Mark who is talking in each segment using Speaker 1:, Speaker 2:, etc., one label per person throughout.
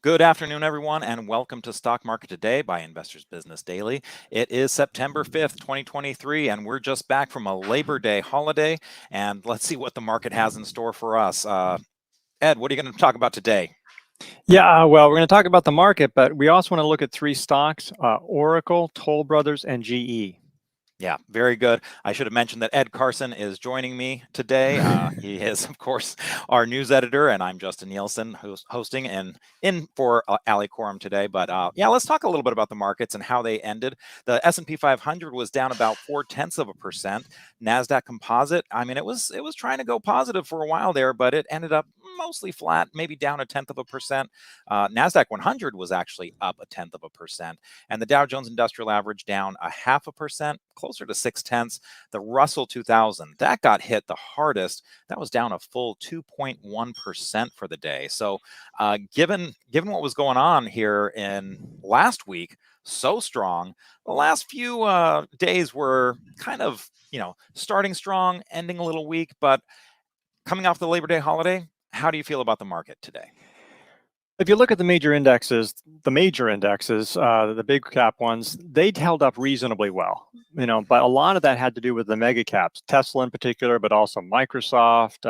Speaker 1: Good afternoon, everyone, and welcome to Stock Market Today by Investors Business Daily. It is September 5th, 2023, and we're just back from a Labor Day holiday, and let's see what the market has in store for us. Ed, what are you going to talk about today?
Speaker 2: Well, we're going to talk about the market, but we also want to look at three stocks, Oracle, Toll Brothers, and GE.
Speaker 1: Yeah, very good. I should have mentioned that Ed Carson is joining me today. He is, of course, our news editor, and I'm Justin Nielsen, who's hosting and in for Ali Quorum today. But yeah, let's talk a little bit about the markets and how they ended. The S&P 500 was down about 0.4%. Nasdaq Composite, I mean, it was trying to go positive for a while there, but it ended up mostly flat, maybe down 0.1%. Nasdaq 100 was actually up 0.1%, and the Dow Jones Industrial Average down 0.5%. Closer to 0.6. The Russell 2000, that got hit the hardest. That was down a full 2.1% for the day. So given what was going on here in last week, so strong, the last few days were kind of, starting strong, ending a little weak, but coming off the Labor Day holiday, how do you feel about the market today?
Speaker 2: If you look at the major indexes, the big cap ones, they'd held up reasonably well, but a lot of that had to do with the mega caps, Tesla in particular, but also Microsoft,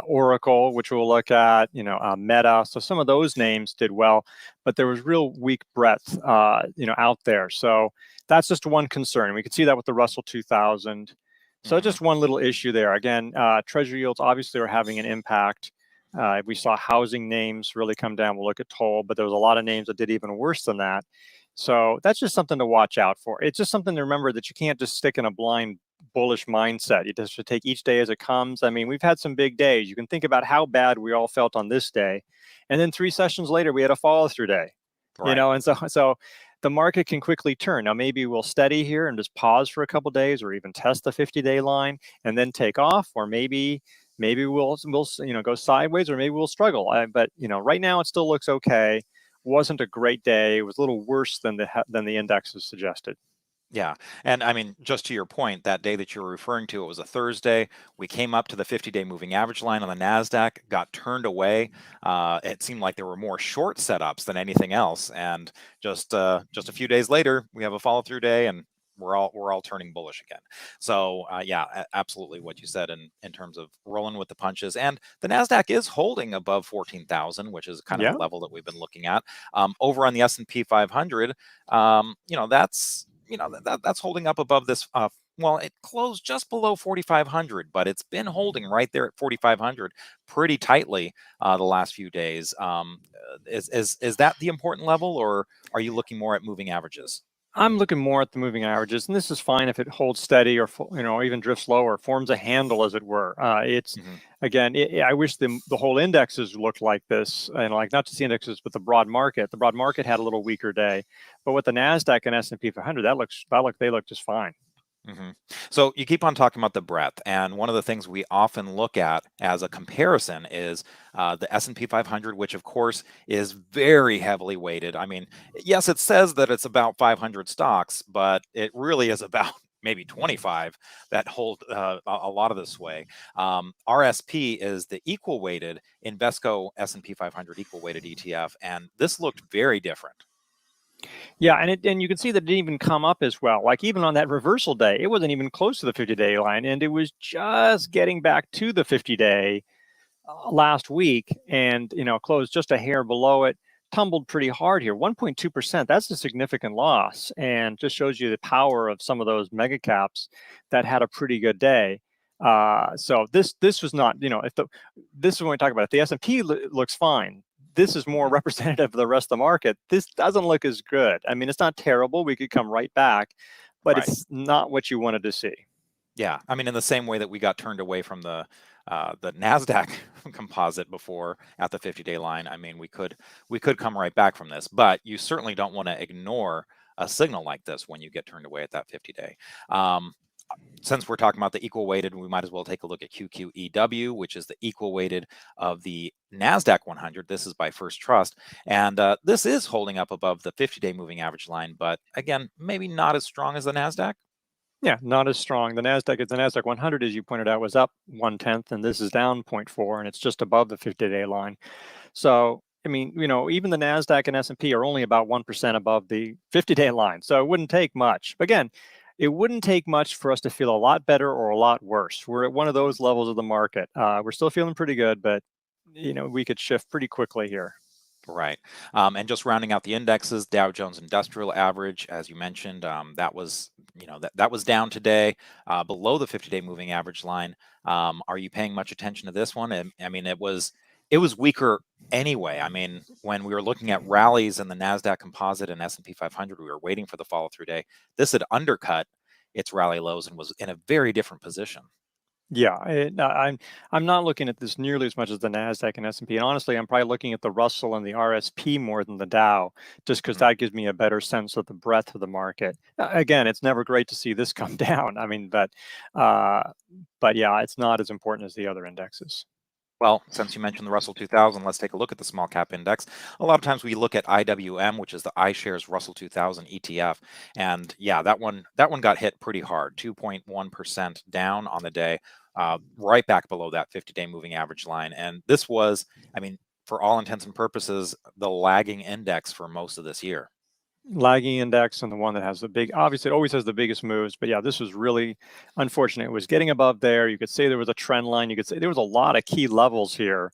Speaker 2: Oracle, which we'll look at, Meta. So some of those names did well, but there was real weak breadth, out there. So that's just one concern. We could see that with the Russell 2000. So just one little issue there. Again, Treasury yields obviously are having an impact. We saw housing names really come down. We'll look at Toll, but there was a lot of names that did even worse than that. So that's just something to watch out for. It's just something to remember that you can't just stick in a blind bullish mindset. You just have to take each day as it comes. I mean, we've had some big days. You can think about how bad we all felt on this day. And then 3 sessions later, we had a follow through day,
Speaker 1: Right.
Speaker 2: And so the market can quickly turn. Now, maybe we'll steady here and just pause for a couple of days or even test the 50-day line and then take off, or maybe we'll go sideways, or maybe we'll struggle. But right now it still looks okay. Wasn't a great day. It was a little worse than the indexes suggested.
Speaker 1: Yeah. And I mean, just to your point, that day that you were referring to, it was a Thursday. We came up to the 50-day moving average line on the NASDAQ, got turned away. It seemed like there were more short setups than anything else. And just a few days later, we have a follow through day, and we're all turning bullish again. So yeah, absolutely what you said in terms of rolling with the punches. And the NASDAQ is holding above 14,000, which is kind of the level that we've been looking at. Over on the S&P 500, that's holding up above this. Well, it closed just below 4,500, but it's been holding right there at 4,500 pretty tightly the last few days. Is that the important level, or are you looking more at moving averages?
Speaker 2: I'm looking more at the moving averages, and this is fine if it holds steady or even drifts lower, forms a handle, as it were. Again, I wish the whole indexes looked like this, and like not just the indexes, but the broad market. The broad market had a little weaker day, but with the Nasdaq and S&P 500, they look just fine.
Speaker 1: So you keep on talking about the breadth, and one of the things we often look at as a comparison is the S&P 500, which of course is very heavily weighted. I mean, yes, it says that it's about 500 stocks, but it really is about maybe 25 that hold a lot of the sway. RSP is the equal weighted Invesco S&P 500 equal weighted ETF, and this looked very different.
Speaker 2: Yeah, and you can see that it didn't even come up as well. Like even on that reversal day, it wasn't even close to the 50-day line, and it was just getting back to the 50-day last week, and closed just a hair below it. Tumbled pretty hard here, 1.2%. That's a significant loss, and just shows you the power of some of those mega caps that had a pretty good day. So this was not, this is when we talk about it. The S&P looks fine. This is more representative of the rest of the market. This doesn't look as good. I mean, it's not terrible. We could come right back, but it's not what you wanted to see.
Speaker 1: Yeah, I mean, in the same way that we got turned away from the Nasdaq composite before at the 50-day line, I mean, we could come right back from this, but you certainly don't want to ignore a signal like this when you get turned away at that 50-day. Since we're talking about the equal weighted, we might as well take a look at QQEW, which is the equal weighted of the NASDAQ 100. This is by First Trust, and this is holding up above the 50-day moving average line, but again, maybe not as strong as the NASDAQ.
Speaker 2: Yeah, not as strong. The NASDAQ 100, as you pointed out, was up 0.1, and this is down 0.4, and it's just above the 50-day line. So I mean, even the NASDAQ and S&P are only about 1% above the 50-day line. So it wouldn't take much. Again, it wouldn't take much for us to feel a lot better or a lot worse. We're at one of those levels of the market. We're still feeling pretty good, but we could shift pretty quickly here.
Speaker 1: Right. And just rounding out the indexes, Dow Jones Industrial Average, as you mentioned, that was, that was down today, below the 50-day moving average line. Are you paying much attention to this one? I mean, it was weaker anyway. I mean, when we were looking at rallies in the Nasdaq Composite and S&P 500, we were waiting for the follow-through day. This had undercut its rally lows and was in a very different position.
Speaker 2: Yeah, I'm not looking at this nearly as much as the Nasdaq and S&P. And honestly, I'm probably looking at the Russell and the RSP more than the Dow, just because that gives me a better sense of the breadth of the market. Again, it's never great to see this come down. I mean, but yeah, it's not as important as the other indexes.
Speaker 1: Well, since you mentioned the Russell 2000, let's take a look at the small cap index. A lot of times we look at IWM, which is the iShares Russell 2000 ETF, and yeah, that one got hit pretty hard, 2.1% down on the day, right back below that 50-day moving average line. And this was, I mean, for all intents and purposes, the lagging index for most of this year.
Speaker 2: Lagging index and the one that has obviously it always has the biggest moves, but yeah, this was really unfortunate. It was getting above there. You could say there was a trend line. You could say there was a lot of key levels here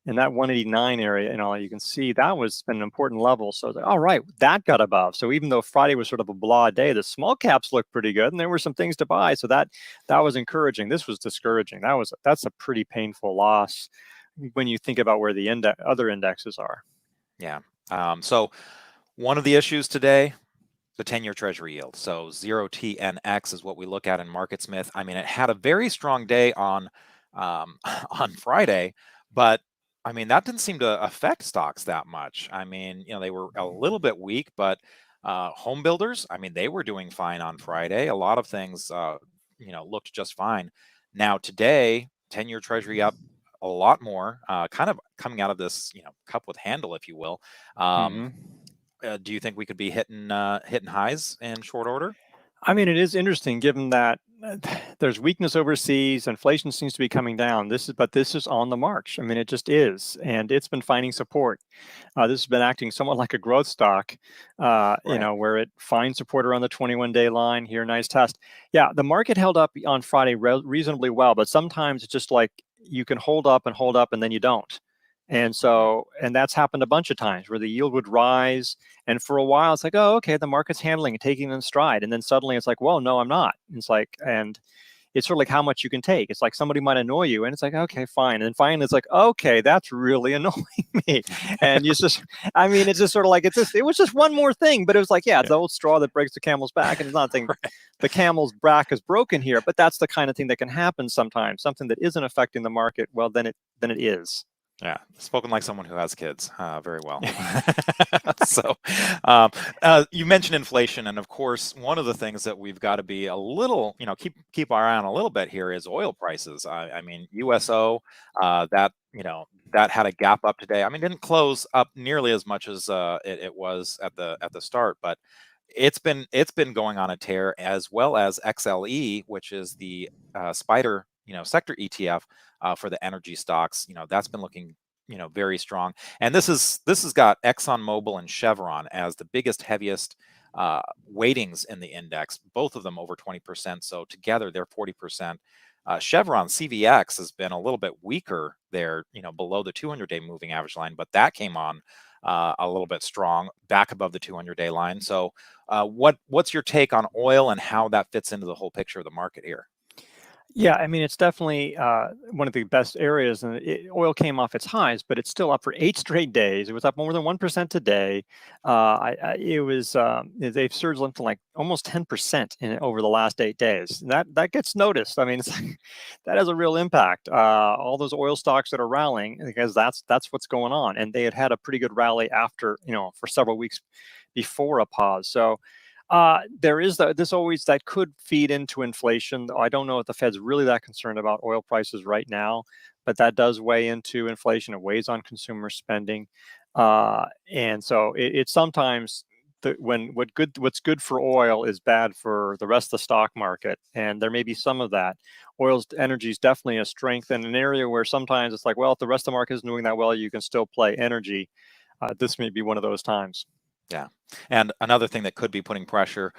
Speaker 2: in that 189 area. You can see that was an important level. So all right, that got above. So even though Friday was sort of a blah day, the small caps looked pretty good and there were some things to buy. So that was encouraging. This was discouraging. That's a pretty painful loss when you think about where the other indexes are.
Speaker 1: Yeah. So one of the issues today, the 10-year Treasury yield. So 0TNX is what we look at in MarketSmith. I mean, it had a very strong day on on Friday, but I mean, that didn't seem to affect stocks that much. I mean, they were a little bit weak, but home builders, I mean, they were doing fine on Friday. A lot of things, looked just fine. Now today, 10-year Treasury up a lot more, kind of coming out of this, cup with handle, if you will. Do you think we could be hitting highs in short order?
Speaker 2: I mean, it is interesting given that there's weakness overseas, inflation seems to be coming down. This is on the march. I mean, it just is, and it's been finding support. This has been acting somewhat like a growth stock,
Speaker 1: Right.
Speaker 2: where it finds support around the 21-day line here. Nice test. Yeah, the market held up on Friday reasonably well, but sometimes it's just like you can hold up, and then you don't. And so, and that's happened a bunch of times where the yield would rise. And for a while, it's like, oh, okay, the market's handling it, taking it in stride. And then suddenly it's like, well, no, I'm not. It's like, and it's sort of like how much you can take. It's like somebody might annoy you and it's like, okay, fine. And then finally it's like, okay, that's really annoying me. And it's just, I mean, it's just sort of like, it was just one more thing, but it was like, yeah, it's the old straw that breaks the camel's back. And it's not saying the camel's back is broken here, but that's the kind of thing that can happen sometimes, something that isn't affecting the market. Well, then it is.
Speaker 1: Yeah, spoken like someone who has kids. Very well. So, you mentioned inflation, and of course, one of the things that we've got to be a little, keep our eye on a little bit here is oil prices. I mean, USO, that had a gap up today. I mean, didn't close up nearly as much as it was at the start, but it's been going on a tear, as well as XLE, which is the Spider sector ETF for the energy stocks. That's been looking very strong, and this has got ExxonMobil and Chevron as the biggest, heaviest weightings in the index, both of them over 20%. So together they're 40%. Chevron CVX has been a little bit weaker there, below the 200-day moving average line, but that came on a little bit strong, back above the 200-day line. So what's your take on oil and how that fits into the whole picture of the market here?
Speaker 2: Yeah, I mean, it's definitely one of the best areas. And oil came off its highs, but it's still up for 8 straight days. It was up more than 1% today. They've surged something like almost 10% over the last 8 days. That gets noticed. I mean, that has a real impact. All those oil stocks that are rallying, because that's what's going on. And they had a pretty good rally after, for several weeks before a pause. So there is this always that could feed into inflation. I don't know if the Fed's really that concerned about oil prices right now, but that does weigh into inflation. It weighs on consumer spending, and so it's sometimes what's good for oil is bad for the rest of the stock market, and there may be some of that. Energy is definitely a strength and an area where sometimes it's like, well, if the rest of the market isn't doing that well, you can still play energy. this may be one of those times.
Speaker 1: Yeah. And another thing that could be putting pressure,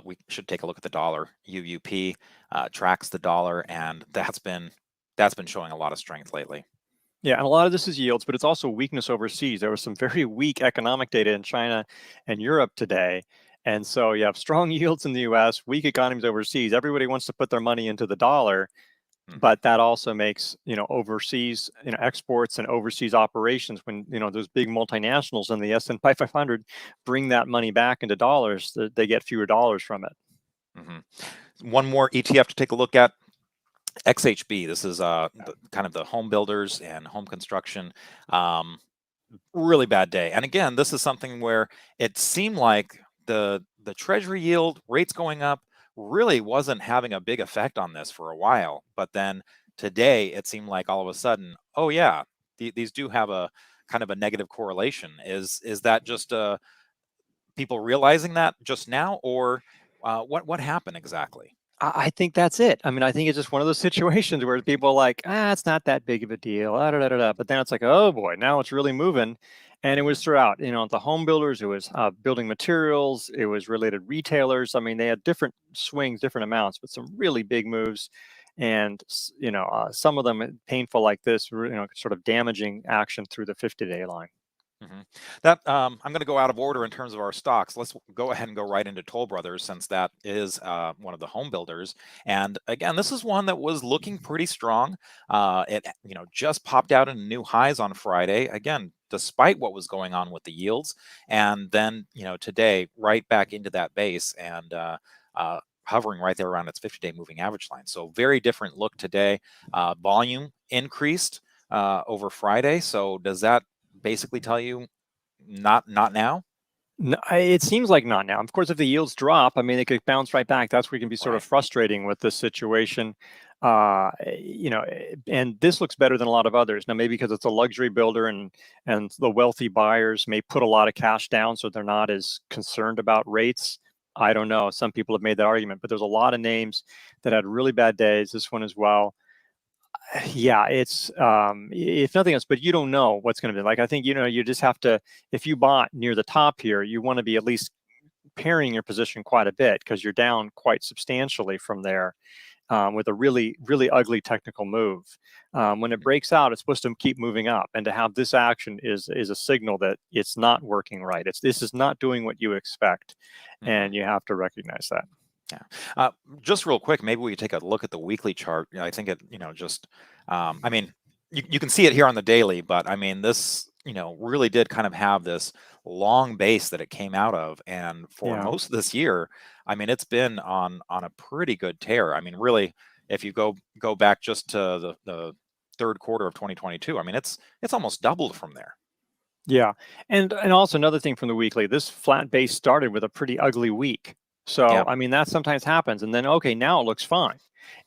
Speaker 1: we should take a look at the dollar. UUP tracks the dollar, and that's been showing a lot of strength lately.
Speaker 2: Yeah, and a lot of this is yields, but it's also weakness overseas. There was some very weak economic data in China and Europe today. And so you have strong yields in the US, weak economies overseas. Everybody wants to put their money into the dollar,
Speaker 1: Hmm.
Speaker 2: but that also makes, overseas, exports and overseas operations when, those big multinationals in the S&P 500 bring that money back into dollars, they get fewer dollars from it.
Speaker 1: One more ETF to take a look at. XHB. This is kind of the home builders and home construction. Um, Really bad day. And again, this is something where it seemed like the Treasury yield rates going up really wasn't having a big effect on this for a while. But then today, it seemed like all of a sudden, oh yeah, these do have a kind of a negative correlation. Is that just people realizing that just now, or what happened exactly?
Speaker 2: I think that's it. I mean, I think it's just one of those situations where people are like, it's not that big of a deal. But then it's like, oh boy, now it's really moving. And it was
Speaker 1: Mhm,
Speaker 2: throughout, the home builders, it was building materials, it was related retailers. I mean, they had different swings, different amounts, but some really big moves. And, some of them painful like this, sort of damaging action through the 50-day line.
Speaker 1: mhm. That I'm going to go out of order in terms of our stocks. Let's go ahead and go right into Toll Brothers since that is one of the home builders. And again, this is one that was looking pretty strong. It just popped out in new highs on Friday. Again, despite what was going on with the yields, and then today right back into that base and hovering right there around its 50-day moving average line. So very different look today. Volume increased over Friday. So does that basically tell you not now?
Speaker 2: No, it seems like not now. Of course, if the yields drop, I mean, they could bounce right back. That's where it can be sort of
Speaker 1: Right.
Speaker 2: frustrating with this situation. And this looks better than a lot of others. Now, maybe because it's a luxury builder and the wealthy buyers may put a lot of cash down, so they're not as concerned about rates. I don't know. Some people have made that argument, but there's a lot of names that had really bad days. This one as well. Yeah, it's if nothing else, but you don't know what's going to be like. I think you just have to. If you bought near the top here, you want to be at least paring your position quite a bit because you're down quite substantially from there with a really really ugly technical move. When it breaks out, it's supposed to keep moving up, and to have this action is a signal that it's not working right. This is not doing what you expect,
Speaker 1: Hmm.
Speaker 2: and you have to recognize that.
Speaker 1: Yeah. Just real quick, maybe we could take a look at the weekly chart. I think it, just, I mean, you can see it here on the daily, but I mean, this, really did kind of have this long base that it came out of. And for
Speaker 2: Yeah.
Speaker 1: most of this year, I mean, it's been on a pretty good tear. I mean, really, if you go back just to the third quarter of 2022, I mean, it's almost doubled from there.
Speaker 2: Yeah, and also another thing from the weekly, this flat base started with a pretty ugly week. So
Speaker 1: Yeah.
Speaker 2: I mean that sometimes happens, and then okay, now it looks fine,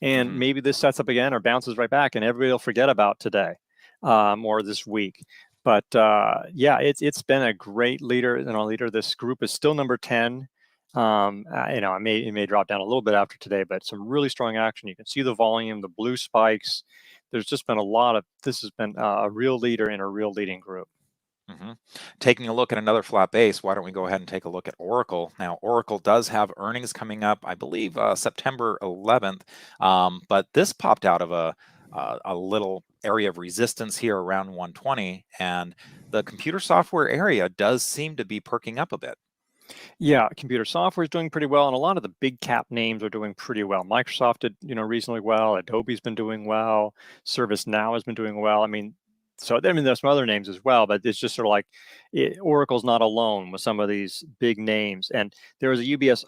Speaker 2: and
Speaker 1: Hmm.
Speaker 2: maybe this sets up again or bounces right back, and everybody will forget about today or this week. But yeah, it's been a great leader, leader. This group is still number 10. It may drop down a little bit after today, but some really strong action. You can see the volume, the blue spikes. There's just been a lot of. This has been a real leader in a real leading group.
Speaker 1: Hmm. Taking a look at another flat base, why don't we go ahead and take a look at Oracle? Now, Oracle does have earnings coming up, I believe, September 11th, but this popped out of a little area of resistance here around 120, and the computer software area does seem to be perking up a bit.
Speaker 2: Yeah, computer software is doing pretty well, and a lot of the big cap names are doing pretty well. Microsoft did, reasonably well. Adobe's been doing well. ServiceNow has been doing well. I mean, there's some other names as well, but it's just sort of like Oracle's not alone with some of these big names. And there was a UBS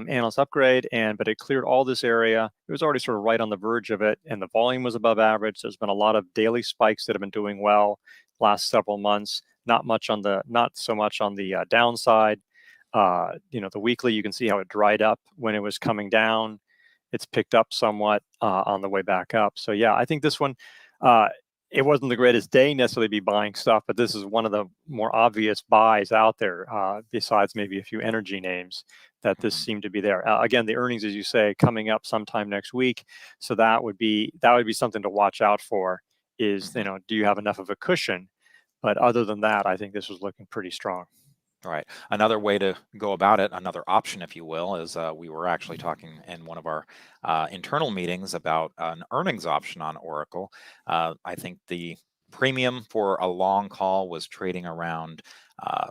Speaker 2: analyst upgrade, but it cleared all this area. It was already sort of right on the verge of it, and the volume was above average. There's been a lot of daily spikes that have been doing well last several months. Not so much on the downside. The weekly, you can see how it dried up when it was coming down. It's picked up somewhat on the way back up. So yeah, I think this one, uh, it wasn't the greatest day necessarily to be buying stuff, but this is one of the more obvious buys out there, besides maybe a few energy names that this
Speaker 1: Mhm,
Speaker 2: seemed to be there. Again, the earnings, as you say, coming up sometime next week. So that would be something to watch out for. Is
Speaker 1: mhm.
Speaker 2: do you have enough of a cushion? But other than that, I think this was looking pretty strong.
Speaker 1: Right. Another way to go about it, another option, if you will, is we were actually talking in one of our internal meetings about an earnings option on Oracle. I think the premium for a long call was trading around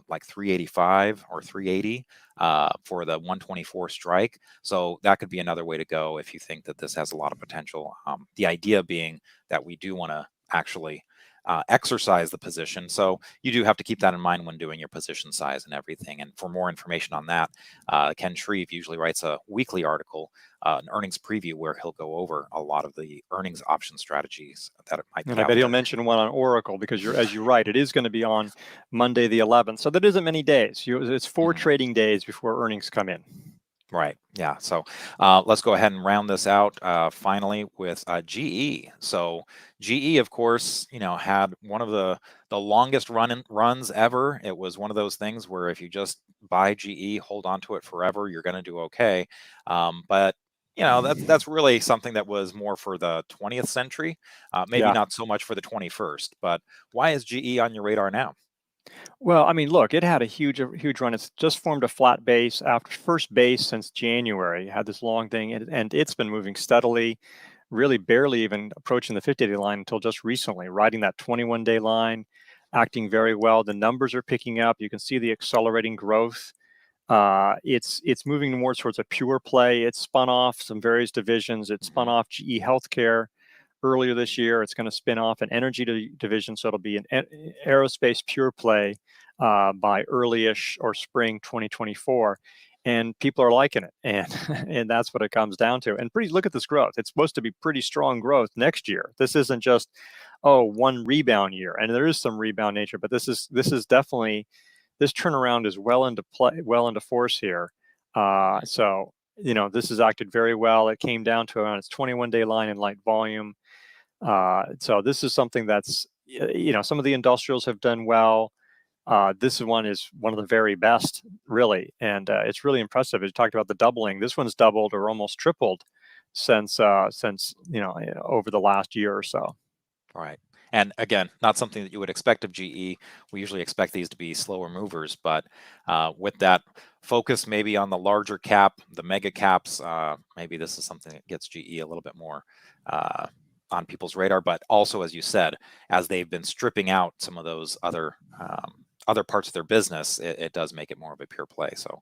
Speaker 1: like 385 or 380 for the 124 strike. So that could be another way to go if you think that this has a lot of potential. The idea being that we do want to actually exercise the position. So you do have to keep that in mind when doing your position size and everything. And for more information on that, Ken Shreve usually writes a weekly article, an earnings preview, where he'll go over a lot of the earnings option strategies that it might be
Speaker 2: And I
Speaker 1: out
Speaker 2: bet he'll
Speaker 1: there.
Speaker 2: mention one on Oracle because as you're right, it is going to be on Monday the 11th. So that isn't many days. It's 4 trading days before earnings come in.
Speaker 1: Right. Yeah. So let's go ahead and round this out finally with GE. So GE, of course, had one of the longest runs ever. It was one of those things where if you just buy GE, hold on to it forever, you're going to do okay. But that's really something that was more for the 20th century, maybe
Speaker 2: Yeah.
Speaker 1: not so much for the 21st. But why is GE on your radar now?
Speaker 2: Well, I mean, look, it had a huge run. It's just formed a flat base after first base since January. It had this long thing, and it's been moving steadily, really barely even approaching the 50-day line until just recently, riding that 21-day line, acting very well. The numbers are picking up. You can see the accelerating growth. It's moving more towards a pure play. It's spun off some various divisions. It spun off GE Healthcare earlier this year. It's going to spin off an energy division, so it'll be an aerospace pure play by early-ish or spring 2024. And people are liking it, and that's what it comes down to. And look at this growth. It's supposed to be pretty strong growth next year. This isn't just one rebound year, and there is some rebound nature, but this is definitely, this turnaround is well into force here. So this has acted very well. It came down to around its 21-day line in light volume. So this is something that's, some of the industrials have done well. This one is one of the very best, really, and it's really impressive. As you talked about the doubling, this one's doubled or almost tripled since over the last year or so.
Speaker 1: Right. And again, not something that you would expect of GE. We usually expect these to be slower movers, but with that focus maybe on the larger cap, the mega caps, maybe this is something that gets GE a little bit more on people's radar. But also, as you said, as they've been stripping out some of those other parts of their business, it does make it more of a pure play. So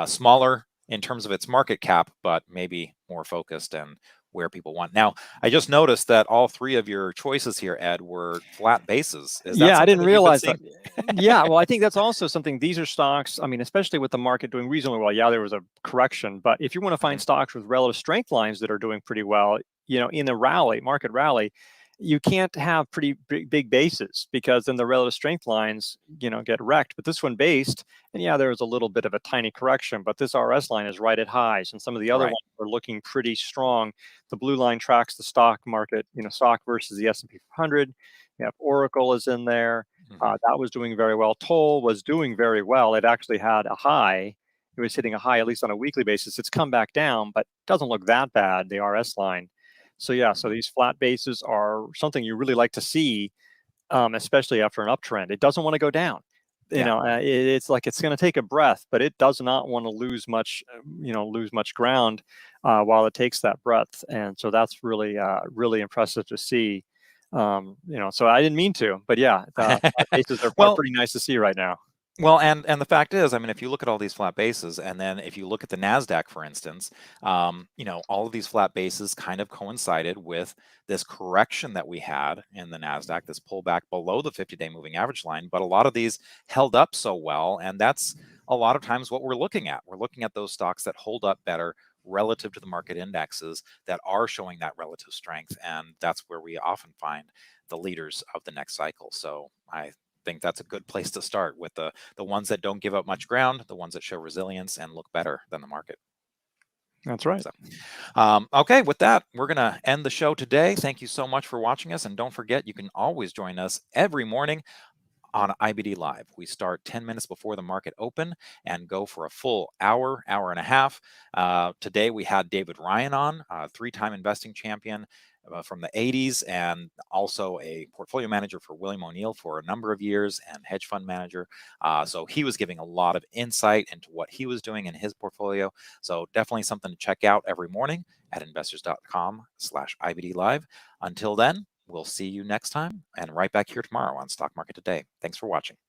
Speaker 1: smaller in terms of its market cap, but maybe more focused and where people want. Now, I just noticed that all three of your choices here, Ed, were flat bases. Is that
Speaker 2: Yeah, I
Speaker 1: something
Speaker 2: didn't
Speaker 1: that you've been
Speaker 2: realize that.
Speaker 1: seeing?
Speaker 2: Yeah, well, I think that's also something. These are stocks, I mean, especially with the market doing reasonably well. Yeah, there was a correction, but if you want to find stocks with relative strength lines that are doing pretty well, in a market rally, you can't have pretty big bases, because then the relative strength lines, get wrecked. But this one based, and yeah, there was a little bit of a tiny correction, but this RS line is right at highs, and some of the other
Speaker 1: Right.
Speaker 2: ones are looking pretty strong. The blue line tracks the stock market, stock versus the S&P 500. You have Oracle is in there. That was doing very well. Toll was doing very well. It actually had a high. It was hitting a high, at least on a weekly basis. It's come back down, but doesn't look that bad, the RS line. So yeah, so these flat bases are something you really like to see, especially after an uptrend. It doesn't want to go down. It's like it's going to take a breath, but it does not want to lose much ground while it takes that breath. And so that's really, really impressive to see. So I didn't mean to, but yeah, the flat bases are
Speaker 1: Well,
Speaker 2: pretty nice to see right now.
Speaker 1: Well, and the fact is, I mean, if you look at all these flat bases, and then if you look at the Nasdaq, for instance, all of these flat bases kind of coincided with this correction that we had in the Nasdaq, this pullback below the 50-day moving average line. But a lot of these held up so well, and that's a lot of times what we're looking at. We're looking at those stocks that hold up better relative to the market indexes that are showing that relative strength, and that's where we often find the leaders of the next cycle. So I think that's a good place to start with the ones that don't give up much ground, the ones that show resilience and look better than the market.
Speaker 2: That's right.
Speaker 1: So, okay, with that, we're going to end the show today. Thank you so much for watching us. And don't forget, you can always join us every morning on IBD Live. We start 10 minutes before the market open and go for a full hour and a half. Today, we had David Ryan on, a 3-time investing champion. from the 80s, and also a portfolio manager for William O'Neill for a number of years and hedge fund manager. So he was giving a lot of insight into what he was doing in his portfolio. So definitely something to check out every morning at investors.com/IBD Live. Until then, we'll see you next time and right back here tomorrow on Stock Market Today. Thanks for watching.